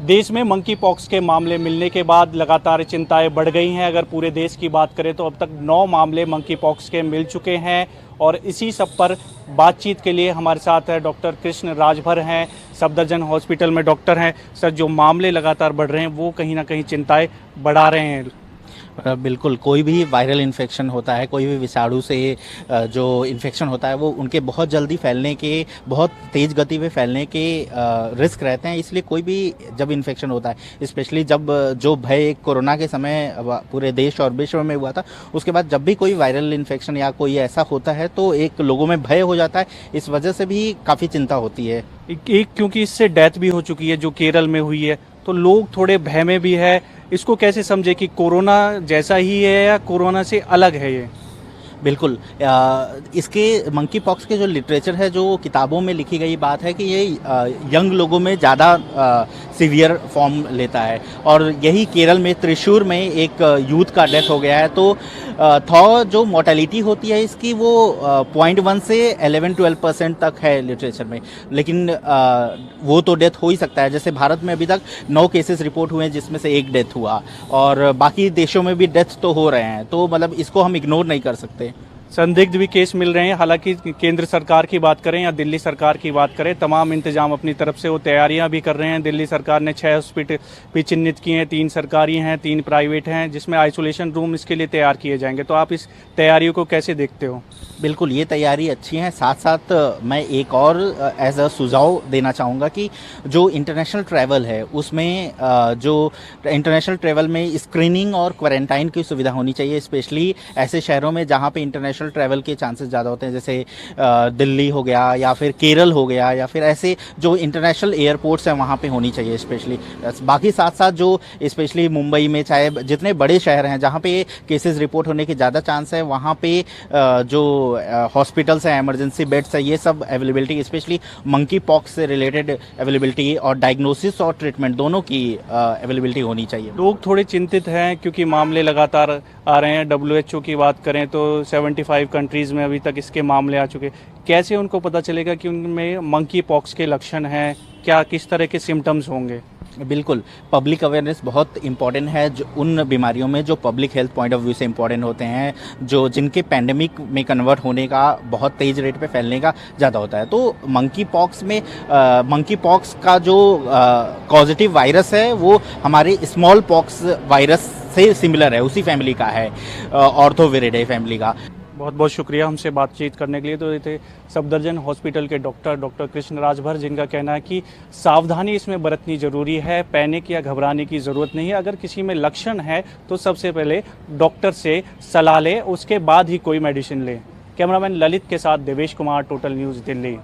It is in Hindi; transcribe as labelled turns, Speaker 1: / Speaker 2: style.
Speaker 1: देश में मंकी पॉक्स के मामले मिलने के बाद लगातार चिंताएं बढ़ गई हैं। अगर पूरे देश की बात करें तो अब तक 9 मामले मंकी पॉक्स के मिल चुके हैं और इसी सब पर बातचीत के लिए हमारे साथ है डॉक्टर कृष्ण राजभर हैं, सफदरजंग हॉस्पिटल में डॉक्टर हैं। सर, जो मामले लगातार बढ़ रहे हैं वो कहीं ना कहीं चिंताएं बढ़ा रहे हैं।
Speaker 2: बिल्कुल, कोई भी वायरल इन्फेक्शन होता है, कोई भी विषाणु से जो इन्फेक्शन होता है वो उनके बहुत जल्दी फैलने के, बहुत तेज़ गति में फैलने के रिस्क रहते हैं। इसलिए कोई भी जब इन्फेक्शन होता है, स्पेशली जब जो भय कोरोना के समय पूरे देश और विश्व में हुआ था, उसके बाद जब भी कोई वायरल इन्फेक्शन या कोई ऐसा होता है तो एक लोगों में भय हो जाता है। इस वजह से भी काफ़ी चिंता होती है।
Speaker 1: एक क्योंकि इससे डेथ भी हो चुकी है जो केरल में हुई है, तो लोग थोड़े भय में भी है। इसको कैसे समझे कि कोरोना जैसा ही है या कोरोना से अलग है ये?
Speaker 2: बिल्कुल, इसके मंकी पॉक्स के जो लिटरेचर है, जो किताबों में लिखी गई बात है कि ये यंग लोगों में ज़्यादा सीवियर फॉर्म लेता है और यही केरल में त्रिशूर में एक यूथ का डेथ हो गया है। तो जो मोर्टेलिटी होती है इसकी वो 0.1 से 11-12% तक है लिटरेचर में, लेकिन वो तो डेथ हो ही सकता है। जैसे भारत में अभी तक 9 केसेस रिपोर्ट हुए हैं जिसमें से 1 डेथ हुआ और बाकी देशों में भी डेथ तो हो रहे हैं, तो मतलब इसको हम इग्नोर नहीं कर सकते।
Speaker 1: संदिग्ध भी केस मिल रहे हैं। हालांकि केंद्र सरकार की बात करें या दिल्ली सरकार की बात करें, तमाम इंतजाम अपनी तरफ से वो तैयारियां भी कर रहे हैं। दिल्ली सरकार ने 6 हॉस्पिटल भी चिन्हित किए हैं, 3 सरकारी हैं, 3 प्राइवेट हैं, जिसमें आइसोलेशन रूम इसके लिए तैयार किए जाएंगे। तो आप इस तैयारियों को कैसे देखते हो?
Speaker 2: बिल्कुल, ये तैयारी अच्छी है। साथ साथ मैं एक और एज अ सुझाव देना चाहूँगा कि जो इंटरनेशनल ट्रैवल है उसमें जो इंटरनेशनल ट्रैवल में स्क्रीनिंग और क्वारंटाइन की सुविधा होनी चाहिए, स्पेशली ऐसे शहरों में जहाँ पे इंटरनेशनल ट्रैवल के चांसेस ज़्यादा होते हैं, जैसे दिल्ली हो गया या फिर केरल हो गया या फिर ऐसे जो इंटरनेशनल एयरपोर्ट्स हैं वहाँ पे होनी चाहिए स्पेशली। बाकी साथ साथ जो स्पेशली मुंबई में चाहे जितने बड़े शहर हैं जहाँ पे केसेस रिपोर्ट होने के ज़्यादा चांस है, वहाँ पे जो हॉस्पिटल्स हैं, इमरजेंसी बेड्स है, ये सब अवेलेबिलिटी, स्पेशली मंकी पॉक्स से रिलेटेड अवेलेबिलिटी और डायग्नोसिस और ट्रीटमेंट दोनों की अवेलेबिलिटी होनी चाहिए।
Speaker 1: लोग थोड़े चिंतित हैं क्योंकि मामले लगातार आ रहे हैं। WHO की बात करें तो 75 कंट्रीज़ में अभी तक इसके मामले आ चुके। कैसे उनको पता चलेगा कि उनमें मंकी पॉक्स के लक्षण हैं? क्या किस तरह के सिम्टम्स होंगे?
Speaker 2: बिल्कुल, पब्लिक अवेयरनेस बहुत इंपॉर्टेंट है। जो उन बीमारियों में जो public health point of view से इंपॉर्टेंट होते हैं, जो जिनके पैंडेमिक में कन्वर्ट होने का, बहुत तेज़ रेट पे फैलने का ज़्यादा होता है। तो मंकी पॉक्स का जो पॉजिटिव वायरस है वो हमारे स्मॉल पॉक्स वायरस से सिमिलर है, उसी फैमिली का है, ऑर्थोविरिडे फैमिली का।
Speaker 1: बहुत बहुत शुक्रिया हमसे बातचीत करने के लिए। तो ये थे सफदरजंग हॉस्पिटल के डॉक्टर कृष्ण राजभर, जिनका कहना है कि सावधानी इसमें बरतनी ज़रूरी है, पैनिक या घबराने की ज़रूरत नहीं है। अगर किसी में लक्षण है तो सबसे पहले डॉक्टर से सलाह लें, उसके बाद ही कोई मेडिसिन लें। कैमरामैन ललित के साथ देवेश कुमार, टोटल न्यूज़, दिल्ली।